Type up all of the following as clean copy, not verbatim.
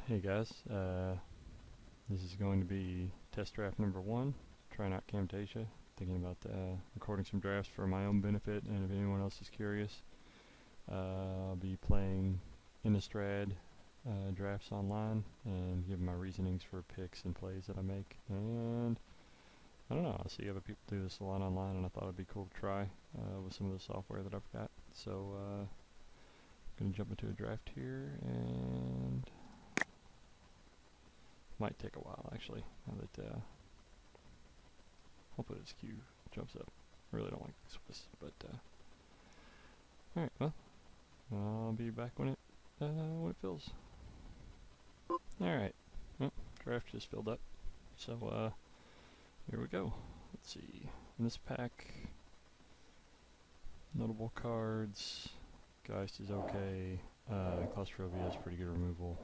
Hey guys, this is going to be test draft number 1, trying out Camtasia, thinking about recording some drafts for my own benefit, and if anyone else is curious, I'll be playing Innistrad drafts online and give my reasonings for picks and plays that I make, and I don't know, I see other people do this a lot online, and I thought it'd be cool to try with some of the software that I've got, so I'm going to jump into a draft here, and might take a while actually, now that hopefully this queue jumps up. I really don't like Swiss, but alright, well, I'll be back when it fills. Alright, well, draft just filled up, so here we go. Let's see, in this pack, notable cards, Geist is okay, Claustrophobia is pretty good removal,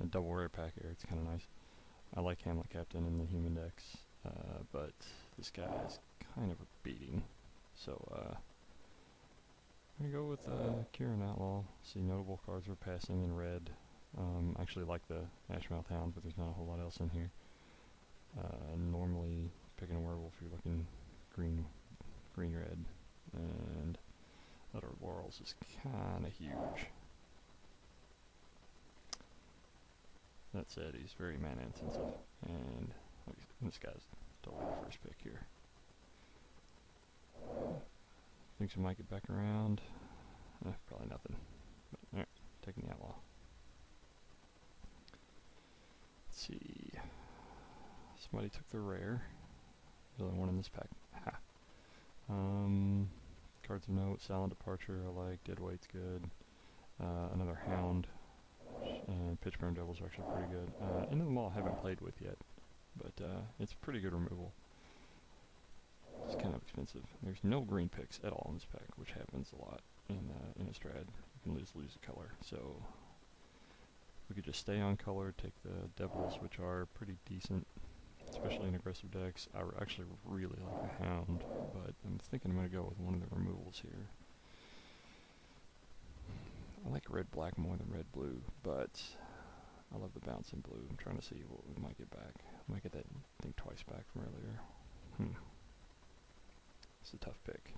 a double rare pack here, it's kind of nice. I like Hamlet Captain in the human decks, but this guy is kind of a beating. So I'm going to go with Kieran Outlaw. See, notable cards we're passing in red. I actually like the Ashmouth Hound, but there's not a whole lot else in here. Normally, picking a werewolf, you're looking green-red, and Letter of Laurels is kind of huge. That said, he's very mana intensive, and this guy's totally the first pick here. Thinks we might get back around. Probably nothing. But, alright, taking the Outlaw. Let's see. Somebody took the rare. There's only one in this pack. Ha! Cards of note, Silent Departure, I like. Deadweight's good. Another Hound. And Pitchburn Devils are actually pretty good. Into the Maw I haven't played with yet, but it's pretty good removal. It's kind of expensive. There's no green picks at all in this pack, which happens a lot in Innistrad. You can lose a color. So we could just stay on color, take the Devils, which are pretty decent, especially in aggressive decks. I actually really like the Hound, but I'm thinking I'm going to go with one of the removals here. I like red-black more than red-blue, but I love the bounce in blue. I'm trying to see what we might get back. I might get that thing twice back from earlier. It's a tough pick.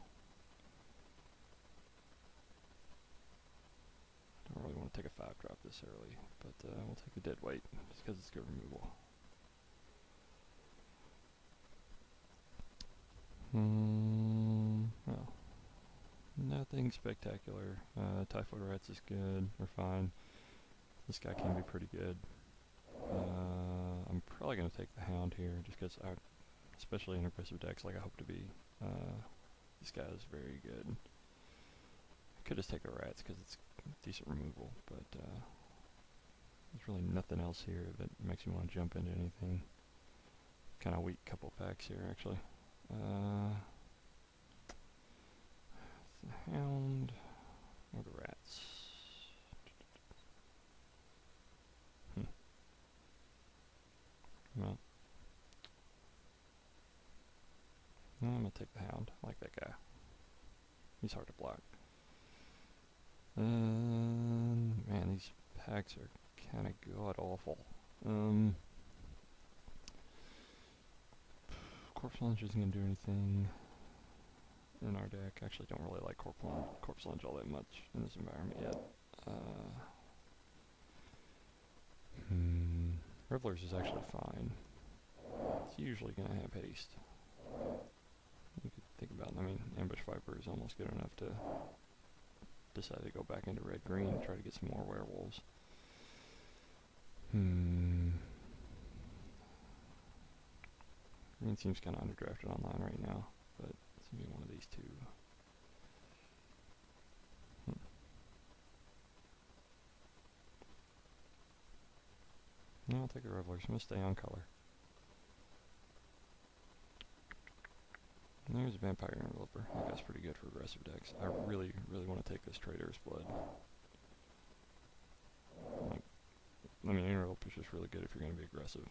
Don't really want to take a 5-drop this early, but we'll take the Deadweight, just because it's good removal. Well, nothing spectacular. Typhoid Rats is good, or fine. This guy can be pretty good. I'm probably going to take the Hound here, just because especially in aggressive decks like I hope to be, this guy is very good. I could just take the Rats because it's decent removal, but there's really nothing else here that makes me want to jump into anything. Kind of weak couple packs here, actually. The Hound or the Rats? Well, I'm gonna take the Hound. I like that guy. He's hard to block. Man, these packs are kind of god-awful. Corpse Lunge isn't going to do anything in our deck. I actually don't really like Corpse Lunge all that much in this environment yet. Revelers is actually fine. It's usually going to have haste. You could think about it. I mean, Ambush Viper is almost good enough to decide to go back into red-green and try to get some more werewolves. Green seems kind of underdrafted online right now, but it's going to be one of these two. No, I'll take the Revelers. I'm going to stay on color. And there's a Vampire Interloper. That guy's pretty good for aggressive decks. I really, really want to take this Traitor's Blood. I mean, Interloper's just really good if you're going to be aggressive.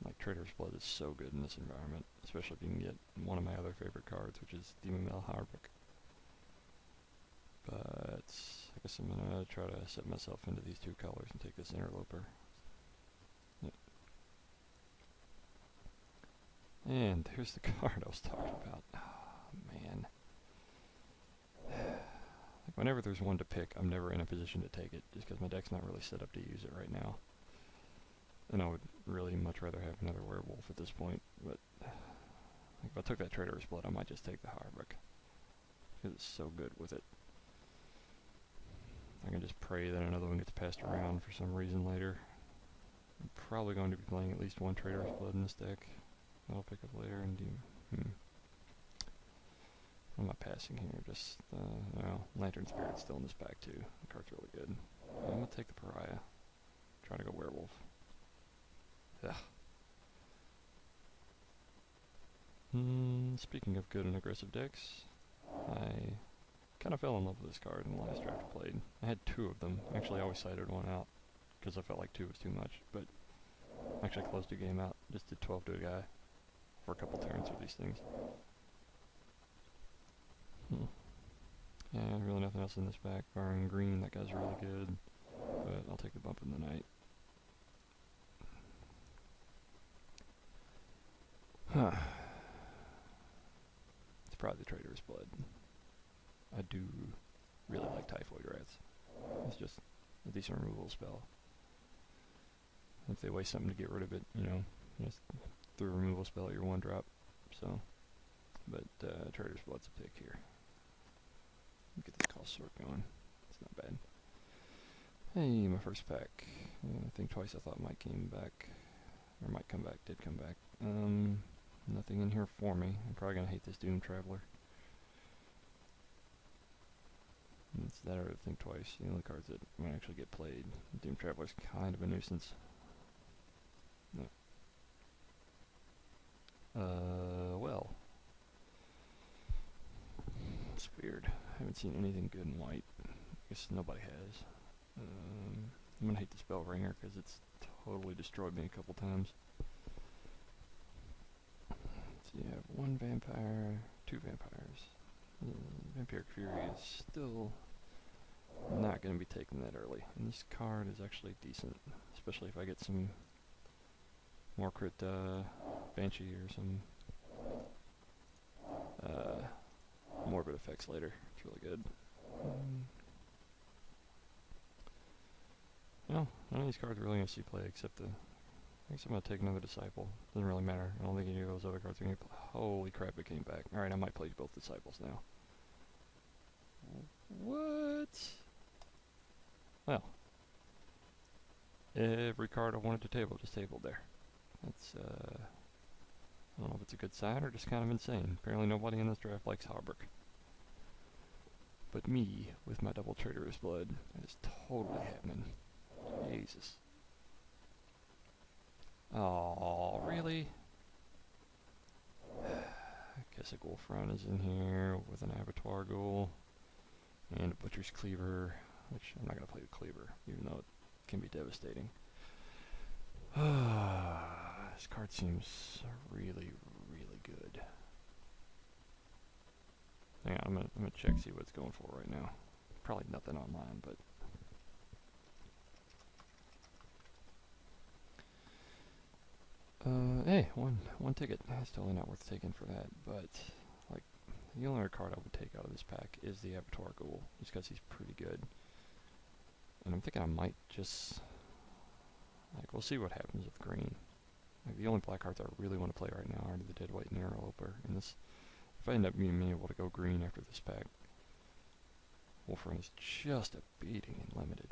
Like Trader's Blood is so good in this environment, especially if you can get one of my other favorite cards, which is Demon Metal Hierarch. But I guess I'm gonna try to set myself into these two colors and take this Interloper. Yep. And here's the card I was talking about. Oh, man. Like whenever there's one to pick, I'm never in a position to take it, just because my deck's not really set up to use it right now. And I would really much rather have another werewolf at this point, but like if I took that Trader's Blood, I might just take the Hierarch, because it's so good with it. I can just pray that another one gets passed around for some reason later. I'm probably going to be playing at least one Trader's Blood in this deck. I'll pick up later and do... What am I passing here? Just, well, Lantern Spirit's still in this pack too. The card's really good. I'm gonna take the Pariah. Try to go werewolf. Ugh. Speaking of good and aggressive decks, I kind of fell in love with this card in the last draft I played. I had two of them. Actually, I always sided one out because I felt like two was too much, but actually closed a game out. Just did 12 to a guy for a couple turns with these things. Yeah, really nothing else in this pack. Barring green, that guy's really good, but I'll take the bump in the night. It's probably the Trader's Blood. I do really like Typhoid Rats. It's just a decent removal spell. If they waste something to get rid of it, you know, just throw a removal spell at your one drop. So, but Trader's Blood's a pick here. Get this cost sort going. It's not bad. Hey, my first pack. Think twice. I thought might came back, or might come back. Did come back. Nothing in here for me. I'm probably gonna hate this Doom Traveler. It's that or Think Twice. The only cards that might actually get played. Doom Traveler's kind of a nuisance. No. Well. It's weird. I haven't seen anything good in white. I guess nobody has. I'm gonna hate the Spellbringer because it's totally destroyed me a couple times. So you have one vampire, two vampires. Vampiric Fury is still not going to be taken that early. And this card is actually decent, especially if I get some more crit Banshee or some morbid effects later. It's really good. No, none of these cards are really going to see play except the... I guess I'm going to take another Disciple. Doesn't really matter. I don't think any of those other cards are going to play. Holy crap, it came back. Alright, I might play both Disciples now. What? Well. Every card I wanted to table just tabled there. That's, I don't know if it's a good sign or just kind of insane. Apparently nobody in this draft likes Hierarch. But me, with my double Trader's Blood, that is totally happening. Jesus. Oh, really? I guess a Ghoulfront is in here with an Abattoir Ghoul and a Butcher's Cleaver, which I'm not going to play the Cleaver, even though it can be devastating. This card seems really, really good. Hang on, I'm gonna check, see what it's going for right now. Probably nothing online, but... hey, one ticket. It's totally not worth taking for that, but, like, the only other card I would take out of this pack is the Abattoir Ghoul, just because he's pretty good. And I'm thinking I might just... Like, we'll see what happens with green. Like, the only black cards I really want to play right now are the Dead White and Interloper. And this... If I end up being able to go green after this pack, Wolfrun is just a beating in limited.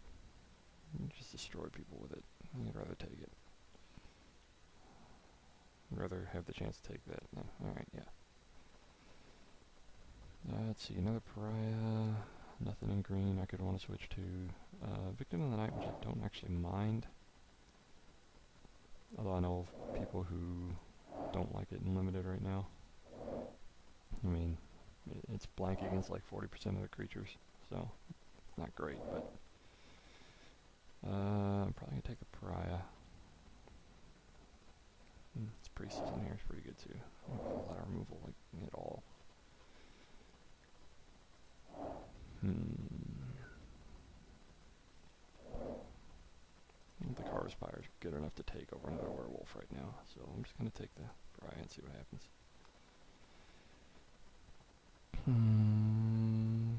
You just destroy people with it. I'd rather take it. I'd rather have the chance to take that. No. Alright, yeah. Let's see, another Pariah. Nothing in green I could want to switch to. Victim of the Night, which I don't actually mind. Although I know of people who don't like it in limited right now. I mean, it's blank against like 40% of the creatures, so it's not great, but I'm probably going to take a Pariah. Priest is in here. It's pretty good too. A lot of removal, like at all. I don't think Harvest Pyre is good enough to take over another werewolf right now, so I'm just gonna take the Briar and see what happens.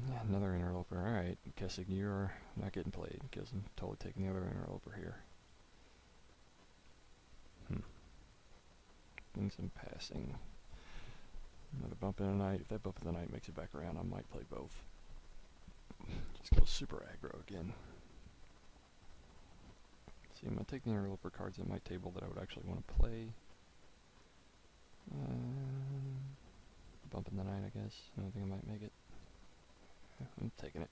Yeah, another Interloper. Alright, I'm guessing you're not getting played, because I'm totally taking the other Interloper here. Things I'm passing. Another bump in the night. If that bump in the night makes it back around, I might play both. Just go super aggro again. See, I'm going to take the Interloper cards at my table that I would actually want to play. Bump in the night, I guess. I don't think I might make it. I'm taking it.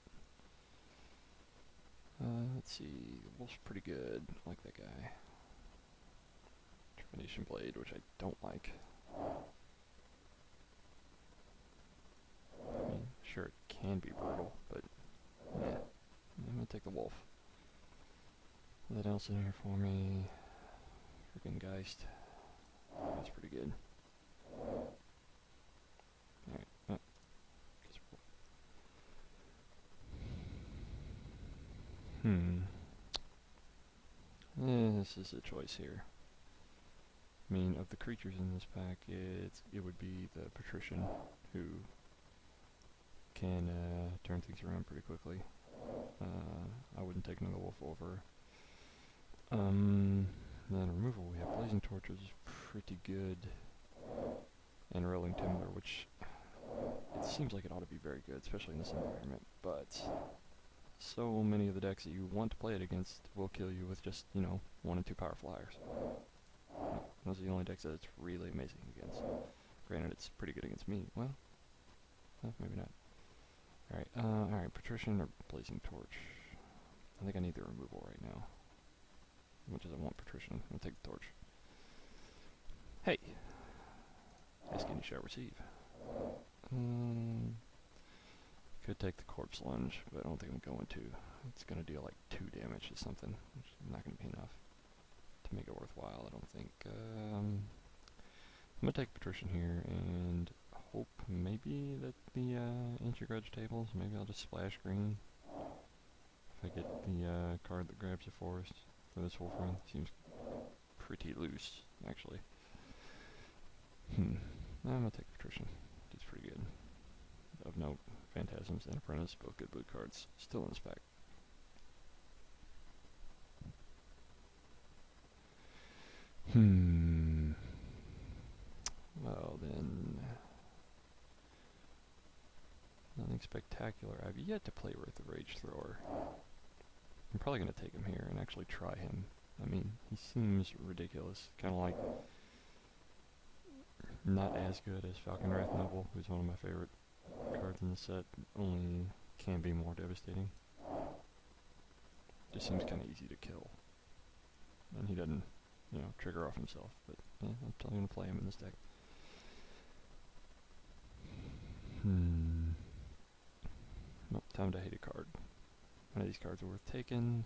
Let's see. Wolf's pretty good. I like that guy. Trepanation Blade, which I don't like. I mean, sure, it can be brutal, but yeah. I'm gonna take the wolf. What else in here for me? Freaking Geist. That's pretty good. Alright. This is a choice here. I mean, of the creatures in this pack, it would be the Patrician, who can turn things around pretty quickly. I wouldn't take another wolf over. Then removal, we have Blazing Torches, pretty good, and Rolling Timber, which it seems like it ought to be very good, especially in this environment, but so many of the decks that you want to play it against will kill you with just, 1 and 2 power flyers. Those are the only decks that it's really amazing against. Granted, it's pretty good against me. Well, maybe not. Alright, Patrician or Blazing Torch. I think I need the removal right now. As much as I want Patrician, I'm gonna take the Torch. Hey! Ask any shall receive. Could take the Corpse Lunge, but I don't think I'm going to. It's gonna deal like 2 damage to something, which is not gonna be enough to make it worthwhile, I don't think. I'm gonna take Patrician here and hope maybe that the Ancient Grudge tables, maybe I'll just splash green. If I get the card that grabs the forest for this wolf run. Seems pretty loose, actually. I'm gonna take Patrician. It's pretty good. Of note, Phantasms and Apprentice, both good blue cards, still in this pack. Well then, nothing spectacular. I've yet to play Wraith the Rage Thrower. I'm probably going to take him here and actually try him. I mean, he seems ridiculous. Kind of like, not as good as Falcon Wrath Noble, who's one of my favorite cards in the set, only can be more devastating. Just seems kind of easy to kill. And he doesn't, trigger off himself, but yeah, I'm totally going to play him in this deck. Nope, time to hate a card. None of these cards are worth taking.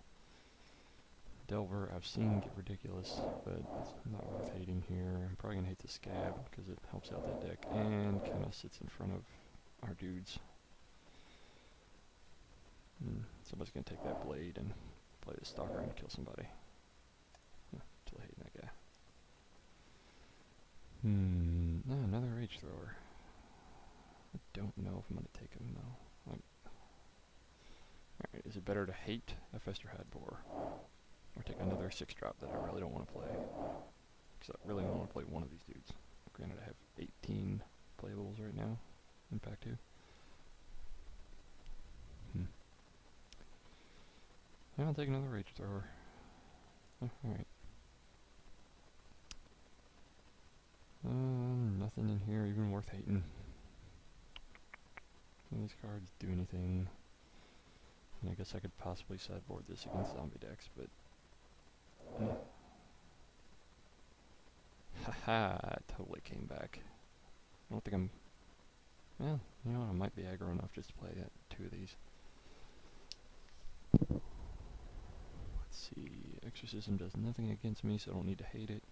Delver, I've seen get ridiculous, but it's not worth hating here. I'm probably going to hate the Scab, because it helps out that deck, and kind of sits in front of our dudes. Somebody's going to take that blade and play the Stalker and kill somebody. Totally hating that guy. No, another Rage Thrower. I don't know if I'm going to take him, though. Alright, is it better to hate a Festerhide Boar, or take another 6-drop that I really don't want to play? Because I really want to play one of these dudes. Granted, I have 18 playables right now in Pack 2. Yeah, I'll take another Rage Thrower. Alright. Nothing in here even worth hating. None of these cards do anything. And I guess I could possibly sideboard this against zombie decks, but... Haha, it totally came back. I don't think I'm... Well, you know what, I might be aggro enough just to play 2 of these. Let's see, Exorcism does nothing against me, so I don't need to hate it.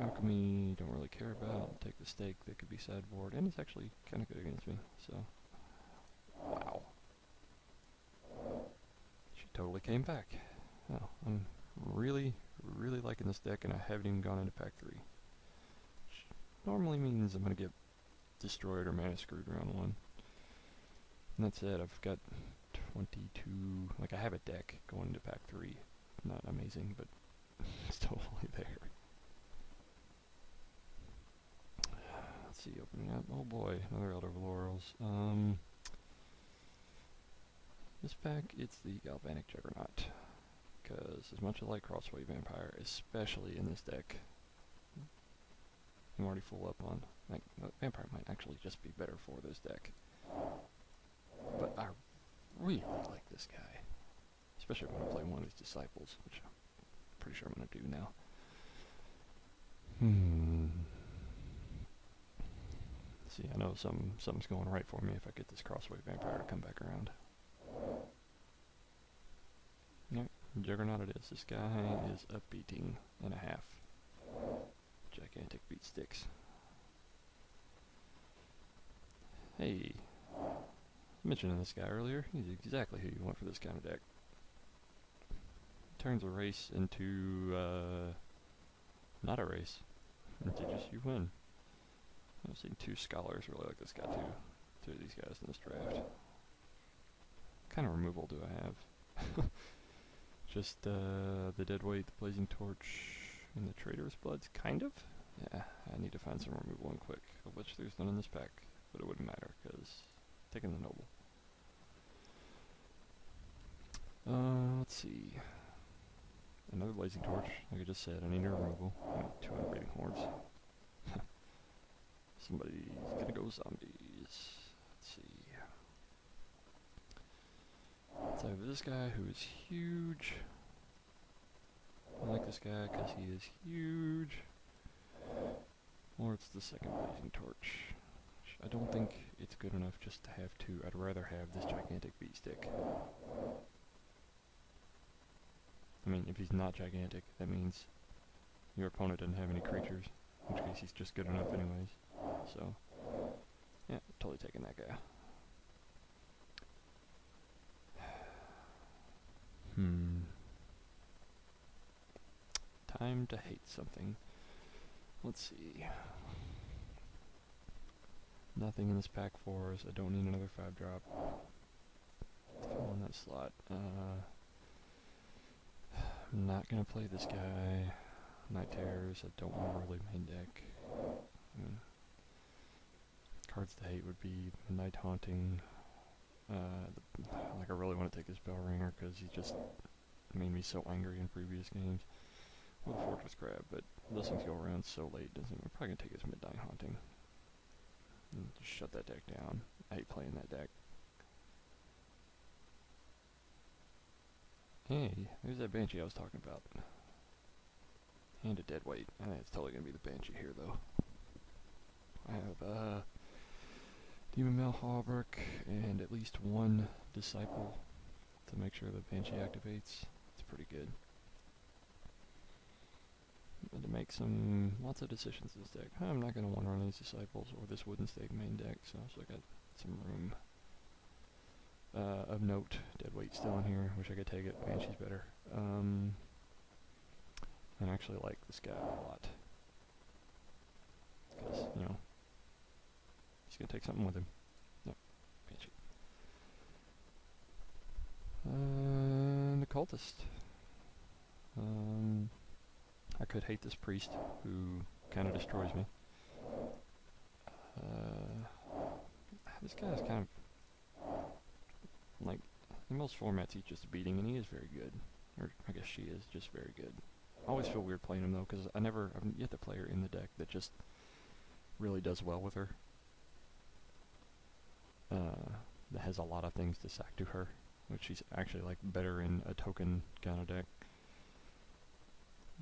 Alchemy, don't really care about. Take the stake, that could be sideboard, and it's actually kind of good against me, so. Wow. She totally came back. Oh, I'm really, really liking this deck, and I haven't even gone into pack 3. Which normally means I'm going to get destroyed or mana screwed round 1. And that's it, I've got 22, like I have a deck going into pack 3. Not amazing, but it's totally there. Let's see, opening up, oh boy, another Elder Laurels. This pack, it's the Galvanic Juggernaut. Because as much as I like Crossway Vampire, especially in this deck, I'm already full up on, like, Vampire might actually just be better for this deck. But I really like this guy. Especially when I play one of his disciples, which I'm pretty sure I'm going to do now. See, I know something's going right for me if I get this Crossway Vampire to come back around. Yep, Juggernaut it is. This guy is a beating and a half. Gigantic beat sticks. Hey, mentioning this guy earlier, he's exactly who you want for this kind of deck. Turns a race into, not a race. Into just you win. I've seen 2 scholars really like this guy too. 2 of these guys in this draft. What kind of removal do I have? Just the Deadweight, the Blazing Torch, and the Traitor's Bloods, kind of? Yeah, I need to find some removal in quick, of which there's none in this pack, but it wouldn't matter, because taking the Noble. Let's see. Another Blazing Torch, like I just said, I need a removal. 2 Unbreathing Hordes. Somebody's gonna go zombies. Let's see. So I have this guy who is huge. I like this guy because he is huge. Or it's the second Blazing Torch. I don't think it's good enough just to have 2. I'd rather have this gigantic beat stick. I mean, if he's not gigantic, that means your opponent doesn't have any creatures, in which case he's just good enough anyways. So, yeah, totally taking that guy. Time to hate something. Let's see. Nothing in this pack for us. I don't need another 5-drop. Fill in that slot. I'm not gonna play this guy. Night Terrors. I don't want to really main deck. Cards to hate would be Night Haunting. Like I really want to take his Bell Ringer because he just made me so angry in previous games. Well, the Fortress Crab, but those things go around so late. We're probably gonna take his Midnight Haunting and just shut that deck down. I hate playing that deck. Hey, there's that Banshee I was talking about. And a Deadweight. I think it's totally gonna be the Banshee here, though. I have Demon Male Hawberk and at least 1 Disciple to make sure the Banshee activates. It's pretty good. And to make lots of decisions in this deck. I'm not going to want to run these Disciples or this Wooden Stake main deck, so I got some room. Of note, Deadweight still in here. Wish I could take it. Banshee's better. I actually like this guy a lot. Because, you know, he's going to take something with him. Nope, Banshee. And the Cultist. I could hate this Priest, who kind of destroys me. This guy's kind of, like, in most formats he's just beating, and he is very good. Or, I guess she is just very good. I always feel weird playing him, though, because I've yet to play her in the deck that just really does well with her. That has a lot of things to sack to her, which she's actually, like, better in a token kind of deck.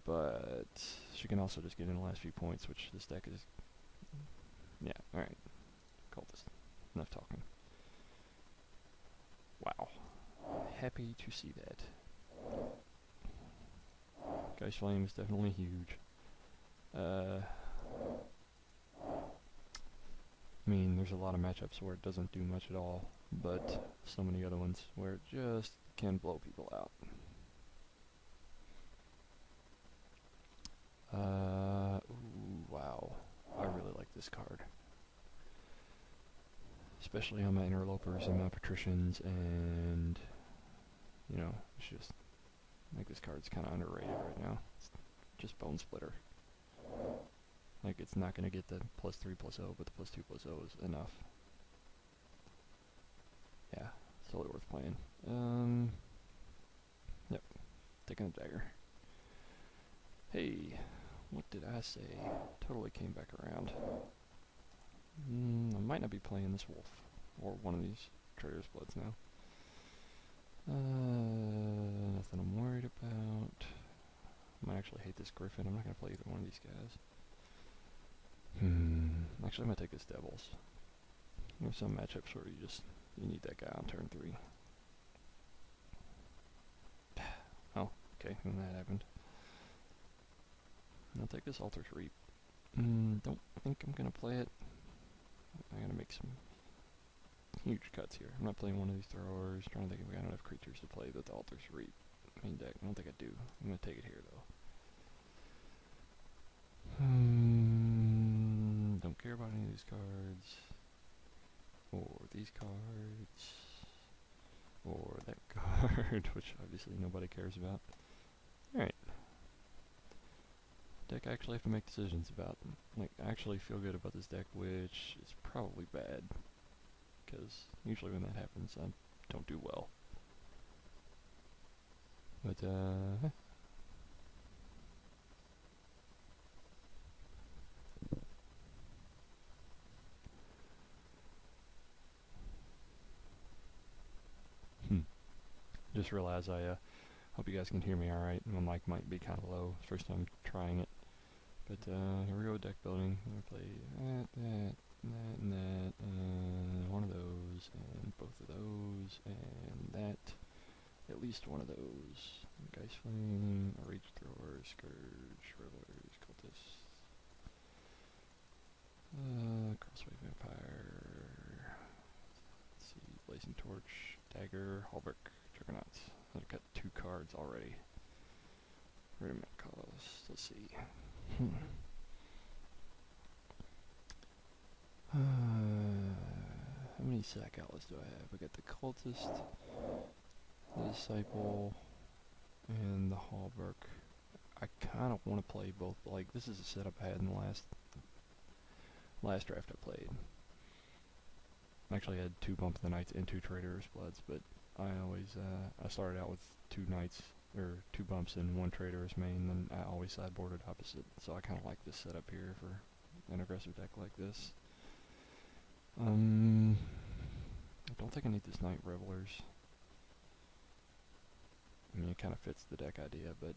But she can also just get in the last few points, which this deck is... Yeah, alright. Cultist. Enough talking. Wow. Happy to see that. Geist Flame is definitely huge. I mean, there's a lot of matchups where it doesn't do much at all, but so many other ones where it just can blow people out. Ooh, wow. I really like this card. Especially on my interlopers and my patricians, and, you know, it's just, like, this card's kind of underrated right now. It's just Bone Splitter. Like, it's not going to get the +3/+0, but the +2/+0 is enough. Yeah, it's totally worth playing. Yep, taking a dagger. Hey, what did I say? Totally came back around. I might not be playing this wolf, or one of these Trader's Bloods now. Nothing I'm worried about. I might actually hate this Griffin. I'm not going to play either one of these guys. Actually, I'm going to take this Devils. There's some matchups where you need that guy on turn 3. Oh, okay, when that happened. I'll take this Altar's Reap. Don't think I'm going to play it. I gotta make some huge cuts here. I'm not playing one of these throwers. Trying to think if we got enough creatures to play the Altar's Reap main deck. I don't think I do. I'm gonna take it here though. Don't care about any of these cards, or these cards, or that card, which obviously nobody cares about. Alright. Deck I actually have to make decisions about. Like, I actually feel good about this deck, which is probably bad. Because usually when that happens, I don't do well. But, just realized I hope you guys can hear me alright. My mic might be kind of low. First time trying it. But here we go, deck building. I'm going to play that, and one of those, and both of those, and that. At least one of those. Geist Flame, a Rage Thrower, Scourge, Revelers, Cultists. Crossway Vampire. Let's see, Blazing Torch, Dagger, Halberd, Juggernauts. I've got 2 cards already. Rudiment cost, let's see. How many sack outlets do I have? I got the Cultist, the Disciple, and the Halberd. I kind of want to play both. Like, this is a setup I had in the last draft I played. I actually had 2 Bump of the Knights and 2 Trader's Bloods, but I always, I started out with 2 Knights, or 2 Bumps and 1 Trader's main, and I always sideboarded opposite, so I kind of like this setup here for an aggressive deck like this. I don't think I need this Night Revelers. I mean, it kind of fits the deck idea, but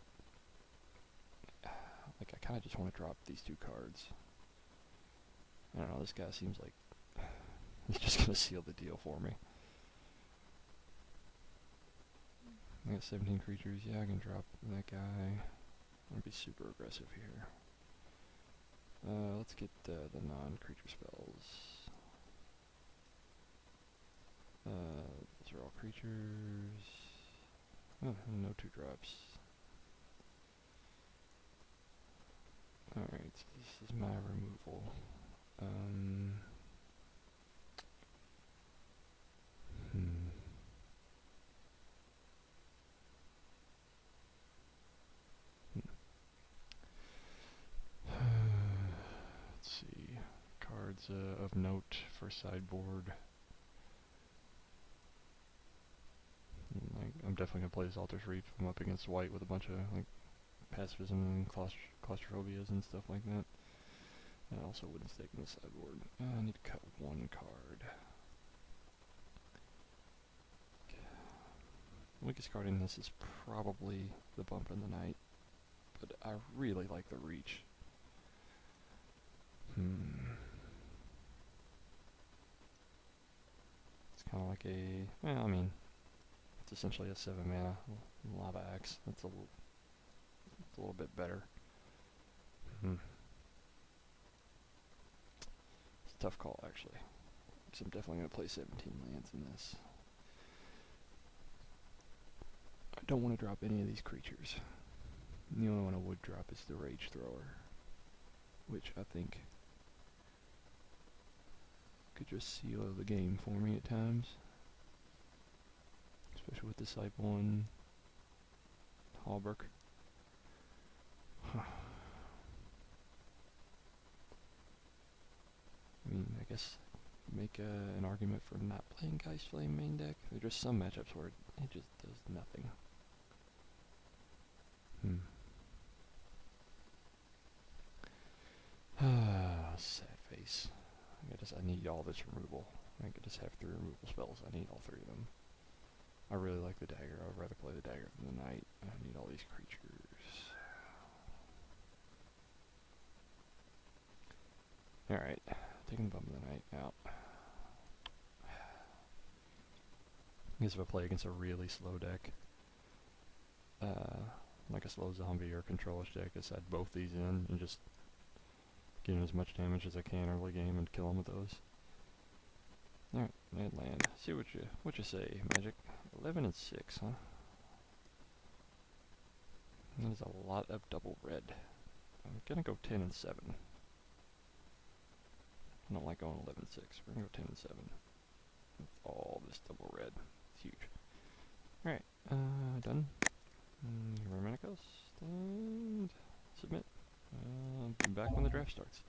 like, I kind of just want to drop these 2 cards. I don't know, this guy seems like he's just going to seal the deal for me. I got 17 creatures. Yeah, I can drop that guy. I'm going to be super aggressive here. Let's get the non-creature spells. Those are all creatures. Oh, no 2-drops. Alright, so this is my removal. Let's see. Cards of note for sideboard. I'm definitely going to play this Altar's Reap. I'm up against white with a bunch of like pacifism and claustrophobias and stuff like that. And I also wouldn't stake in the sideboard. I need to cut 1 card. The weakest card in this is probably the Bump in the Night, but I really like the Reach. It's kind of like a, well, I mean, it's essentially a 7 mana Lava Axe. That's a little bit better. a tough call, actually. Because I'm definitely going to play 17 lands in this. I don't want to drop any of these creatures. The only one I would drop is the Rage Thrower, which I think could just seal the game for me at times. Especially with the Disciple and Hallberg. I mean, I guess make an argument for not playing Geist Flame main deck. There are just some matchups where it just does nothing. Sad face. I need all this removal. I could just have 3 removal spells. I need all 3 of them. I really like the dagger. I would rather play the dagger than the knight. I need all these creatures. Alright, taking the bum of the knight out. I guess if I play against a really slow deck, like a slow zombie or controlish deck, I just add both these in and just get in as much damage as I can early game and kill them with those. Alright, land. See what you say, Magic. 11 and 6, huh? That is a lot of double red. I'm gonna go 10 and 7. I don't like going 11 and 6. We're gonna go 10 and 7. With all this double red. It's huge. Alright, done. Remember coast and submit. Be back when the draft starts.